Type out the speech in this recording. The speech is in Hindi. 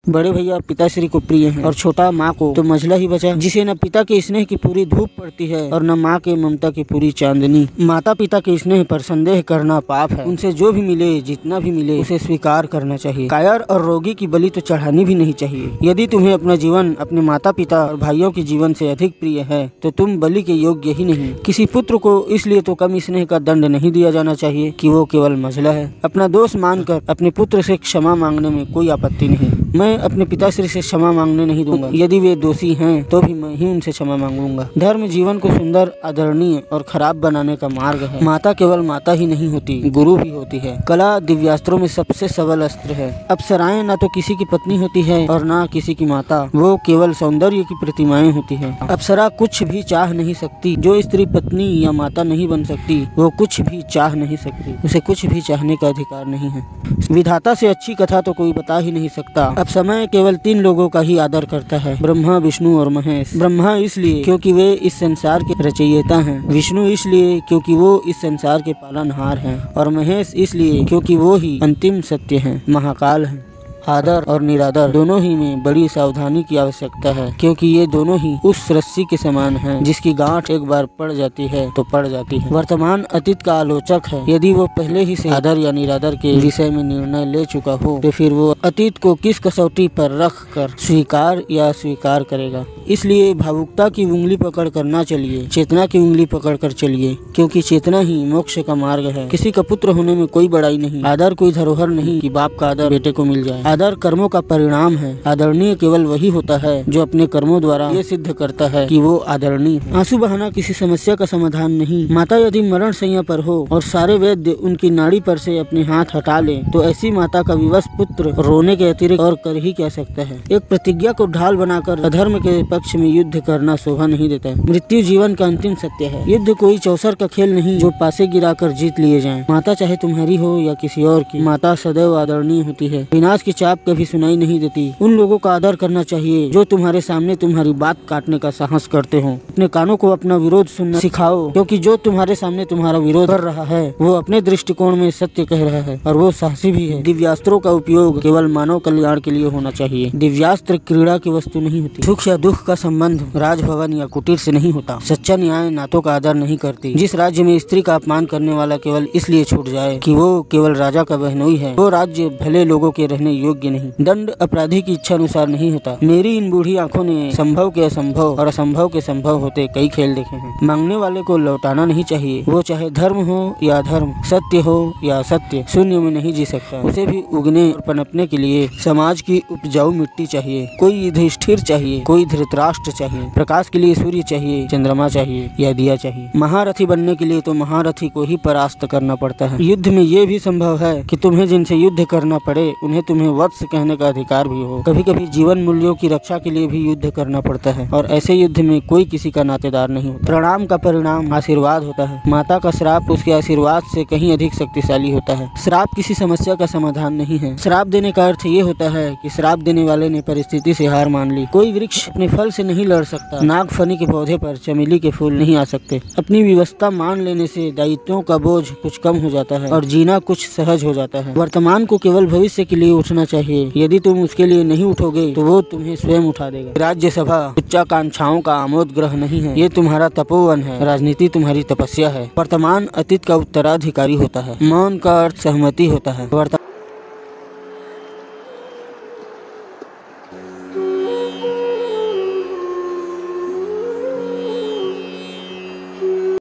बड़े भैया पिताश्री को प्रिय हैं और छोटा माँ को तो मझला ही बचा, जिसे न पिता के स्नेह की पूरी धूप पड़ती है और न माँ के ममता की पूरी चांदनी। माता पिता के स्नेह पर संदेह करना पाप है। उनसे जो भी मिले, जितना भी मिले, उसे स्वीकार करना चाहिए। कायर और रोगी की बलि तो चढ़ानी भी नहीं चाहिए। यदि तुम्हें अपना जीवन अपने माता पिता और भाइयों के जीवन से अधिक प्रिय है तो तुम बलि के योग्य ही नहीं। किसी पुत्र को इसलिए तो कम स्नेह का दंड नहीं दिया जाना चाहिए कि वो केवल मझला है। अपना दोष मानकर अपने पुत्र से क्षमा मांगने में कोई आपत्ति नहीं। मैं अपने पिताश्री से क्षमा मांगने नहीं दूंगा। यदि वे दोषी हैं तो भी मैं ही उनसे क्षमा मांगूंगा। धर्म जीवन को सुंदर, आदरणीय और खराब बनाने का मार्ग है। माता केवल माता ही नहीं होती, गुरु भी होती है। कला दिव्यास्त्रों में सबसे सबल अस्त्र है। अप्सराएं ना तो किसी की पत्नी होती है और ना किसी की माता, वो केवल सौंदर्य की प्रतिमाएं होती है। अप्सरा कुछ भी चाह नहीं सकती। जो स्त्री पत्नी या माता नहीं बन सकती वो कुछ भी चाह नहीं सकती। उसे कुछ भी चाहने का अधिकार नहीं है। विधाता से अच्छी कथा तो कोई बता ही नहीं सकता। अब समय केवल 3 लोगों का ही आदर करता है, ब्रह्मा, विष्णु और महेश। ब्रह्मा इसलिए क्योंकि वे इस संसार के रचयिता हैं। विष्णु इसलिए क्योंकि वो इस संसार के पालनहार हैं और महेश इसलिए क्योंकि वो ही अंतिम सत्य हैं, महाकाल हैं। आदर और निरादर दोनों ही में बड़ी सावधानी की आवश्यकता है, क्योंकि ये दोनों ही उस रस्सी के समान हैं जिसकी गांठ एक बार पड़ जाती है तो पड़ जाती है। वर्तमान अतीत का आलोचक है। यदि वो पहले ही से आदर या निरादर के विषय में निर्णय ले चुका हो तो फिर वो अतीत को किस कसौटी पर रख कर स्वीकार या अस्वीकार करेगा। इसलिए भावुकता की उंगली पकड़ कर ना चलिए, चेतना की उंगली पकड़ कर चलिए, क्योंकि चेतना ही मोक्ष का मार्ग है। किसी का पुत्र होने में कोई बड़ाई नहीं। आदर कोई धरोहर नहीं कि बाप का आदर बेटे को मिल जाए। आदर कर्मों का परिणाम है। आदरणीय केवल वही होता है जो अपने कर्मों द्वारा ये सिद्ध करता है कि वो आदरणीय। आंसू बहाना किसी समस्या का समाधान नहीं। माता यदि मरण शैया पर हो और सारे वैद्य उनकी नाड़ी पर से अपने हाथ हटा ले तो ऐसी माता का विवश पुत्र रोने के अतिरिक्त और कर ही क्या सकता है। एक प्रतिज्ञा को ढाल बनाकर अधर्म के पक्ष में युद्ध करना शोभा नहीं देता। मृत्यु जीवन का अंतिम सत्य है। युद्ध कोई चौसर का खेल नहीं जो पासे गिराकर जीत लिए जाएं। माता चाहे तुम्हारी हो या किसी और की, माता सदैव आदरणीय होती है। विनाश की चाप कभी सुनाई नहीं देती। उन लोगों का आदर करना चाहिए जो तुम्हारे सामने तुम्हारी बात काटने का साहस करते हो। अपने कानों को अपना विरोध सुनना सिखाओ, क्योंकि जो तुम्हारे सामने तुम्हारा विरोध कर रहा है वो अपने दृष्टिकोण में सत्य कह रहा है और वो साहसी भी है। दिव्यास्त्रों का उपयोग केवल मानव कल्याण के लिए होना चाहिए। दिव्यास्त्र क्रीड़ा की वस्तु नहीं होती। सुख या दुख का संबंध राजभवन या कुटीर से नहीं होता। सच्चा न्याय नातों का आदर नहीं करती। जिस राज्य में स्त्री का अपमान करने वाला केवल इसलिए छूट जाए कि वो केवल राजा का बहनोई है, वो राज्य भले लोगों के रहने योग्य नहीं। दंड अपराधी की इच्छा अनुसार नहीं होता। मेरी इन बूढ़ी आंखों ने संभव के असंभव और असंभव के संभव होते कई खेल देखे हैं। मांगने वाले को लौटाना नहीं चाहिए। वो चाहे धर्म हो या अधर्म, सत्य हो या असत्य, शून्य में नहीं जी सकता। उसे भी उगने और पनपने के लिए समाज की उपजाऊ मिट्टी चाहिए। कोई युधिष्ठिर चाहिए, कोई धृतराष्ट्र चाहिए। प्रकाश के लिए सूर्य चाहिए, चंद्रमा चाहिए या दिया चाहिए। महारथी बनने के लिए तो महारथी को ही परास्त करना पड़ता है। युद्ध में ये भी संभव है कि तुम्हें जिनसे युद्ध करना पड़े उन्हें तुम्हें वत्स कहने का अधिकार भी हो। कभी कभी जीवन मूल्यों की रक्षा के लिए भी युद्ध करना पड़ता है और ऐसे युद्ध में कोई किसी का नातेदार नहीं होता। प्रणाम का परिणाम आशीर्वाद होता है। माता का श्राप उसके आशीर्वाद से कहीं अधिक शक्तिशाली होता है। श्राप किसी समस्या का समाधान नहीं है। श्राप देने का अर्थ ये होता है कि श्राप देने वाले ने परिस्थिति से हार मान ली। कोई वृक्ष अपने फल से नहीं लड़ सकता। नागफनी के पौधे पर चमेली के फूल नहीं आ सकते। अपनी व्यवस्था मान लेने से दायित्वों का बोझ कुछ कम हो जाता है और जीना कुछ सहज हो जाता है। वर्तमान को केवल भविष्य के लिए उठना चाहिए। यदि तुम उसके लिए नहीं उठोगे तो वो तुम्हें स्वयं उठा देगा। राज्यसभा उच्चाकांक्षाओं का आमोद ग्रह नहीं है, ये तुम्हारा तपोवन है। राजनीति तुम्हारी तपस्या है। वर्तमान अतीत का उत्तराधिकारी होता है। मौन का अर्थ सहमति होता है।